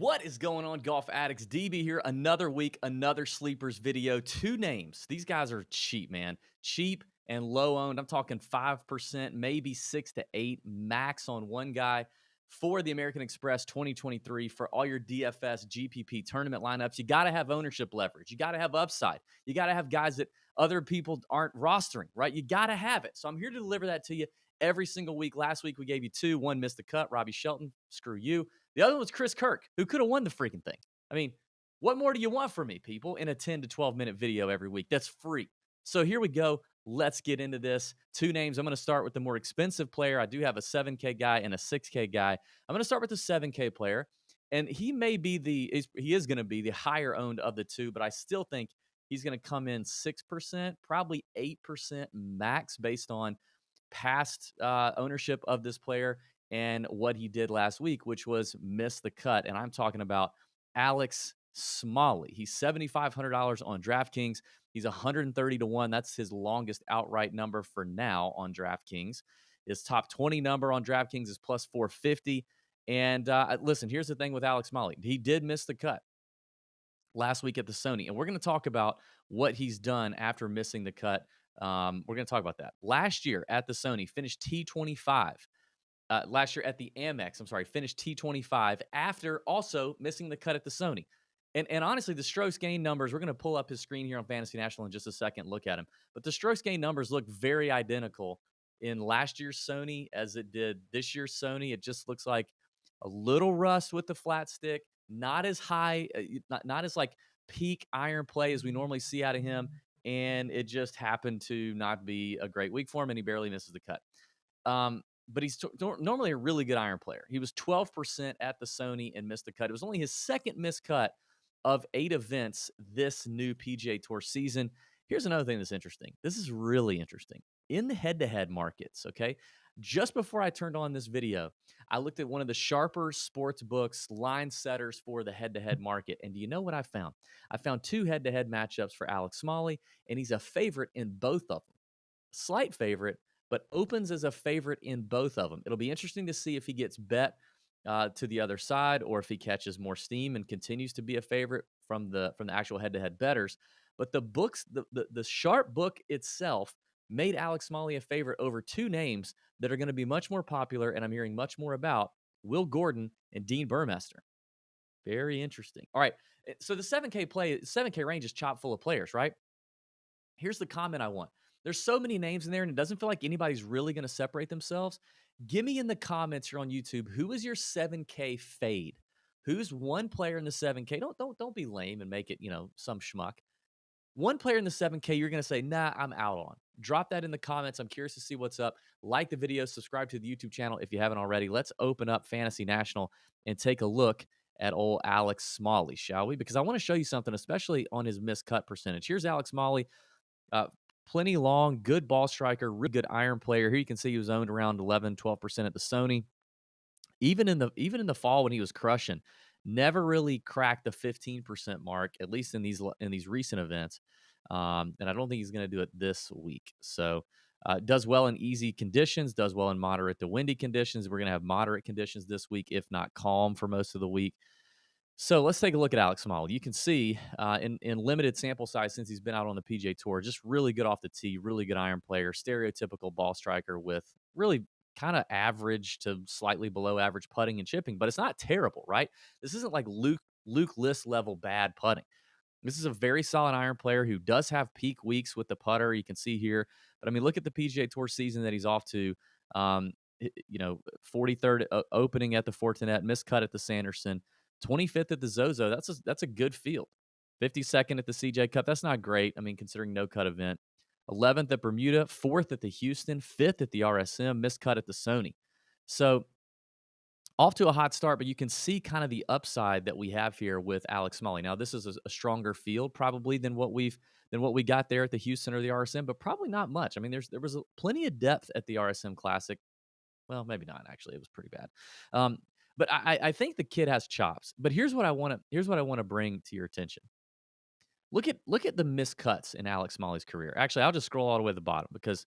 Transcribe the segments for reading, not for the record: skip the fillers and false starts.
What is going on, golf addicts? DB here. Another week, another sleepers video. Two names. These guys are cheap, man. Cheap and low owned. I'm talking 5%, maybe 6 to 8 max on one guy for the American Express 2023 for all your DFS GPP tournament lineups. You got to have ownership leverage. You got to have upside. You got to have guys that other people aren't rostering, right? You got to have it. So I'm here to deliver that to you every single week. Last week we gave you two. One missed the cut. Robbie Shelton. Screw you. The other one was Chris Kirk, who could have won the freaking thing. I mean, what more do you want from me, people, in a 10 to 12-minute video every week? That's free. So here we go. Let's get into this. Two names. I'm going to start with the more expensive player. I do have a 7K guy and a 6K guy. I'm going to start with the 7K player, and he may be he is going to be the higher owned of the two, but I still think he's going to come in 6%, probably 8% max based on past ownership of this player and what he did last week, which was miss the cut. And I'm talking about Alex Smalley. He's $7,500 on DraftKings. He's 130 to 1. That's his longest outright number for now on DraftKings. His top 20 number on DraftKings is plus 450. And listen, here's the thing with Alex Smalley. He did miss the cut last week at the Sony. And we're going to talk about what he's done after missing the cut. We're going to talk about that. Last year at the Sony, finished T25. Last year at the Amex, finished T25 after also missing the cut at the Sony. And honestly, the strokes gain numbers, we're going to pull up his screen here on Fantasy National in just a second, look at him. But the strokes gain numbers look very identical in last year's Sony as it did this year's Sony. It just looks like a little rust with the flat stick, not as high, not as like peak iron play as we normally see out of him. And it just happened to not be a great week for him, and he barely misses the cut. But he's normally a really good iron player. He was 12% at the Sony and missed the cut. It was only his second missed cut of 8 events this new PGA Tour season. Here's another thing that's interesting. This is really interesting. In the head-to-head markets, okay, just before I turned on this video, I looked at one of the sharper sports books line setters for the head-to-head market. And do you know what I found? I found 2 head-to-head matchups for Alex Smalley, and he's a favorite in both of them. Slight favorite, but opens as a favorite in both of them. It'll be interesting to see if he gets bet to the other side or if he catches more steam and continues to be a favorite from the actual head-to-head bettors. But the books, the sharp book itself made Alex Smalley a favorite over 2 names that are going to be much more popular, and I'm hearing much more about: Will Gordon and Dean Burmester. Very interesting. All right, so the 7K range is chock full of players, right? Here's the comment I want. There's so many names in there, and it doesn't feel like anybody's really going to separate themselves. Give me in the comments here on YouTube, who is your 7K fade? Who's one player in the 7K? Don't be lame and make it, some schmuck. One player in the 7K you're going to say, nah, I'm out on. Drop that in the comments. I'm curious to see what's up. Like the video, subscribe to the YouTube channel if you haven't already. Let's open up Fantasy National and take a look at old Alex Smalley, shall we? Because I want to show you something, especially on his missed cut percentage. Here's Alex Smalley. Plenty long, good ball striker, really good iron player. Here you can see he was owned around 11, 12% at the Sony. Even in the fall when he was crushing, never really cracked the 15% mark, at least in these recent events. And I don't think he's going to do it this week. So does well in easy conditions, does well in moderate to windy conditions. We're going to have moderate conditions this week, if not calm for most of the week. So let's take a look at Alex Smalley. You can see in limited sample size since he's been out on the PGA Tour, just really good off the tee, really good iron player, stereotypical ball striker with really kind of average to slightly below average putting and chipping, but it's not terrible, right? This isn't like Luke List level bad putting. This is a very solid iron player who does have peak weeks with the putter. You can see here, but I mean, look at the PGA Tour season that he's off to. 43rd opening at the Fortinet, missed cut at the Sanderson. 25th at the Zozo, that's a good field. 52nd at the CJ Cup, that's not great. I mean, considering no cut event. 11th at Bermuda, 4th at the Houston, 5th at the RSM, missed cut at the Sony. So off to a hot start, but you can see kind of the upside that we have here with Alex Smalley. Now, this is a stronger field probably than what we got there at the Houston or the RSM, but probably not much. I mean, there was plenty of depth at the RSM Classic. Well, maybe not actually. It was pretty bad. But I think the kid has chops. But here's what I want to bring to your attention. Look at the miscuts in Alex Smalley's career. Actually, I'll just scroll all the way to the bottom because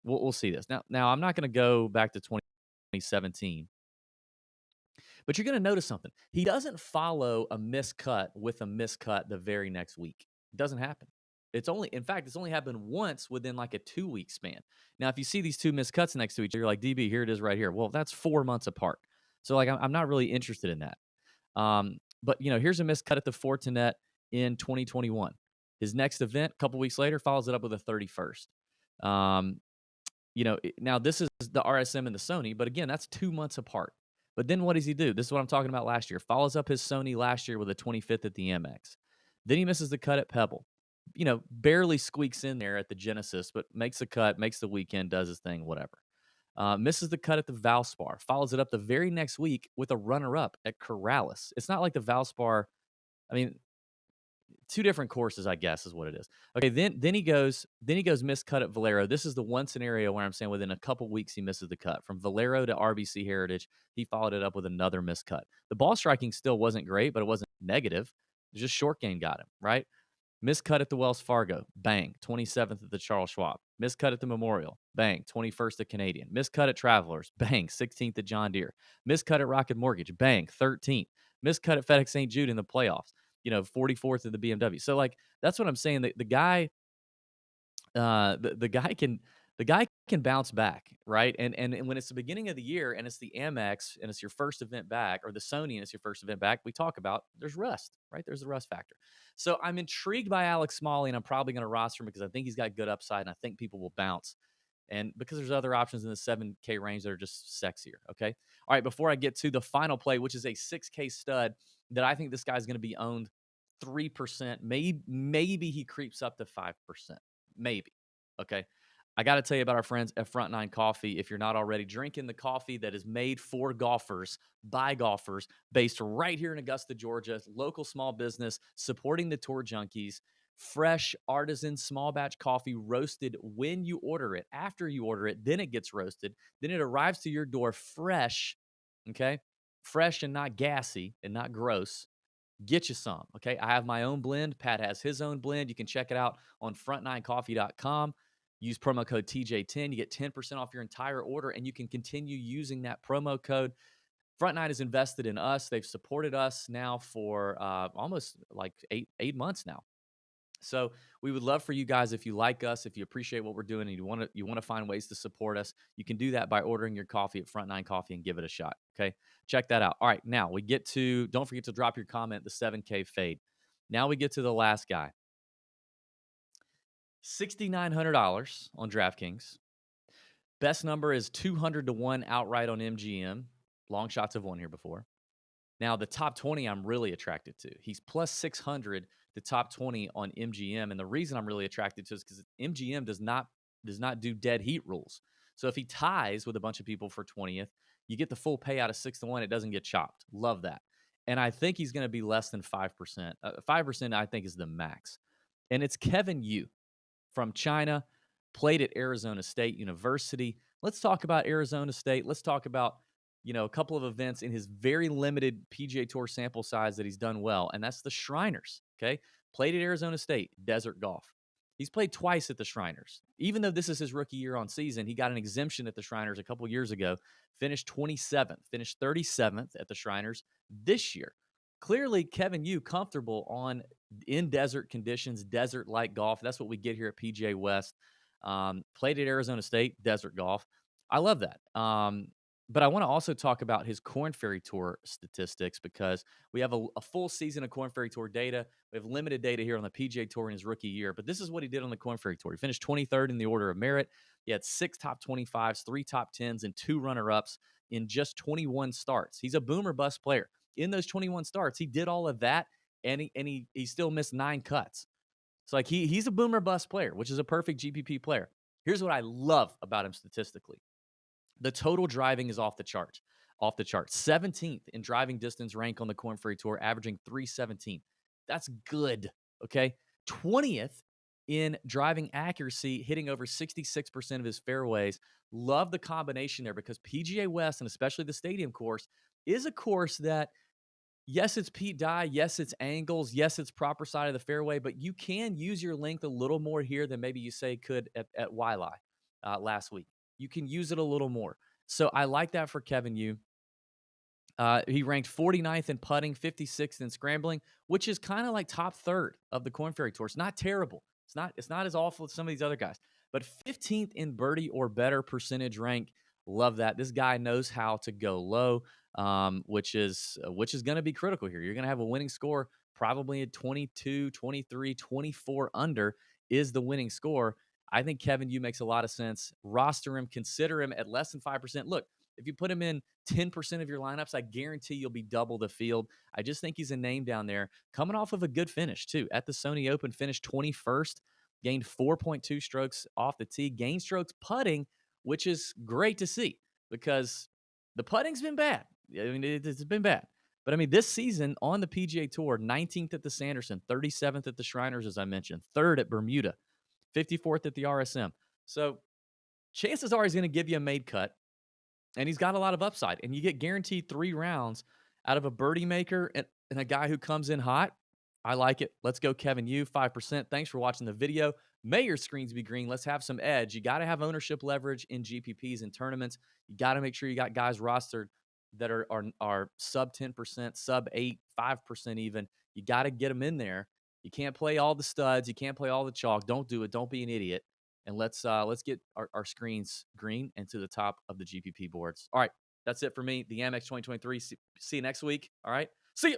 we'll see this. Now I'm not going to go back to 2017. But you're going to notice something. He doesn't follow a miscut with a miscut the very next week. It doesn't happen. In fact, it's only happened once within like a 2-week span. Now, if you see these two miscuts next to each other, you're like, DB, here it is right here. Well, that's 4 months apart. So like, I'm not really interested in that. But here's a miscut at the Fortinet in 2021. His next event, a couple weeks later, follows it up with a 31st. Now this is the RSM and the Sony, but again, that's 2 months apart. But then what does he do? This is what I'm talking about last year. Follows up his Sony last year with a 25th at the MX. Then he misses the cut at Pebble. Barely squeaks in there at the Genesis, but makes the cut, makes the weekend, does his thing, whatever. Misses the cut at the Valspar. Follows it up the very next week with a runner-up at Corrales. It's not like the Valspar. I mean, two different courses, I guess, is what it is. Okay, then he goes miscut at Valero. This is the one scenario where I'm saying within a couple weeks he misses the cut. From Valero to RBC Heritage, he followed it up with another miscut. The ball striking still wasn't great, but it wasn't negative. It was just short game got him, right? Miscut at the Wells Fargo, bang, 27th at the Charles Schwab. Miscut at the Memorial, bang, 21st at Canadian. Miscut at Travelers, bang, 16th at John Deere. Miscut at Rocket Mortgage, bang, 13th. Miscut at FedEx St. Jude in the playoffs, 44th at the BMW. So like that's what I'm saying. The guy, the guy can bounce back, right? And when it's the beginning of the year and it's the Amex and it's your first event back, or the Sony and it's your first event back, we talk about there's rust, right? There's the rust factor. So I'm intrigued by Alex Smalley, and I'm probably going to roster him because I think he's got good upside, and I think people will bounce. And because there's other options in the 7K range that are just sexier. Okay. All right. Before I get to the final play, which is a 6K stud that I think this guy's going to be owned 3%. Maybe he creeps up to 5%. Maybe. Okay. I got to tell you about our friends at Front Nine Coffee. If you're not already drinking the coffee that is made for golfers by golfers, based right here in Augusta, Georgia, local small business, supporting the Tour Junkies, fresh artisan small batch coffee roasted when you order it. After you order it, then it gets roasted. Then it arrives to your door fresh, okay? Fresh and not gassy and not gross. Get you some, okay? I have my own blend. Pat has his own blend. You can check it out on front9coffee.com. Use promo code TJ10. You get 10% off your entire order, and you can continue using that promo code. Front Nine has invested in us. They've supported us now for almost like eight months now. So we would love for you guys, if you like us, if you appreciate what we're doing, and you want to find ways to support us, you can do that by ordering your coffee at Front Nine Coffee and give it a shot. Okay, check that out. All right, now we get to, don't forget to drop your comment, the 7K fade. Now we get to the last guy. $6,900 on DraftKings. Best number is 200-1 outright on MGM. Long shots have won here before. Now, the top 20 I'm really attracted to. He's plus 600, the top 20 on MGM. And the reason I'm really attracted to is because MGM does not do dead heat rules. So if he ties with a bunch of people for 20th, you get the full payout of 6-1. It doesn't get chopped. Love that. And I think he's going to be less than 5%. 5% I think is the max. And it's Kevin Yu from China, played at Arizona State University. Let's talk about Arizona State. Let's talk about, a couple of events in his very limited PGA Tour sample size that he's done well, and that's the Shriners, okay? Played at Arizona State, Desert Golf. He's played twice at the Shriners. Even though this is his rookie year on season, he got an exemption at the Shriners a couple years ago, finished 27th, finished 37th at the Shriners this year. Clearly, Kevin Yu comfortable in desert conditions, desert-like golf. That's what we get here at PGA West. Played at Arizona State, desert golf. I love that. But I want to also talk about his Korn Ferry Tour statistics, because we have a full season of Korn Ferry Tour data. We have limited data here on the PGA Tour in his rookie year, but this is what he did on the Korn Ferry Tour. He finished 23rd in the order of merit. He had 6 top 25s, 3 top 10s, and 2 runner-ups in just 21 starts. He's a boom or bust player. In those 21 starts, he did all of that, and he still missed 9 cuts. So like he's a boom or bust player, which is a perfect GPP player. Here's what I love about him statistically. The total driving is off the charts. 17th in driving distance rank on the Korn Ferry Tour, averaging 317. That's good, okay? 20th in driving accuracy, hitting over 66% of his fairways. Love the combination there, because PGA West, and especially the Stadium course, is a course that, yes, it's Pete Dye, yes, it's angles, yes, it's proper side of the fairway, but you can use your length a little more here than maybe you say could at Waialae last week. You can use it a little more. So I like that for Kevin Yu. He ranked 49th in putting, 56th in scrambling, which is kind of like top third of the Corn Ferry Tour. It's not terrible. It's not as awful as some of these other guys. But 15th in birdie or better percentage rank. Love that. This guy knows how to go low, which is going to be critical here. You're going to have a winning score probably at 22, 23, 24 under is the winning score. I think Kevin Yu makes a lot of sense. Roster him, consider him at less than 5%. Look, if you put him in 10% of your lineups, I guarantee you'll be double the field. I just think he's a name down there. Coming off of a good finish, too. At the Sony Open, finished 21st, gained 4.2 strokes off the tee, gained strokes putting, which is great to see because the putting's been bad. I mean, it's been bad. But, I mean, this season on the PGA Tour, 19th at the Sanderson, 37th at the Shriners, as I mentioned, 3rd at Bermuda, 54th at the RSM. So chances are he's going to give you a made cut. And he's got a lot of upside. And you get guaranteed 3 rounds out of a birdie maker and a guy who comes in hot. I like it. Let's go, Kevin Yu, 5%. Thanks for watching the video. May your screens be green. Let's have some edge. You got to have ownership leverage in GPPs and tournaments. You got to make sure you got guys rostered that are sub 10%, sub 8, 5% even. You got to get them in there. You can't play all the studs. You can't play all the chalk. Don't do it. Don't be an idiot. And let's get our screens green and to the top of the GPP boards. All right, that's it for me. The Amex 2023. See you next week. All right, see you.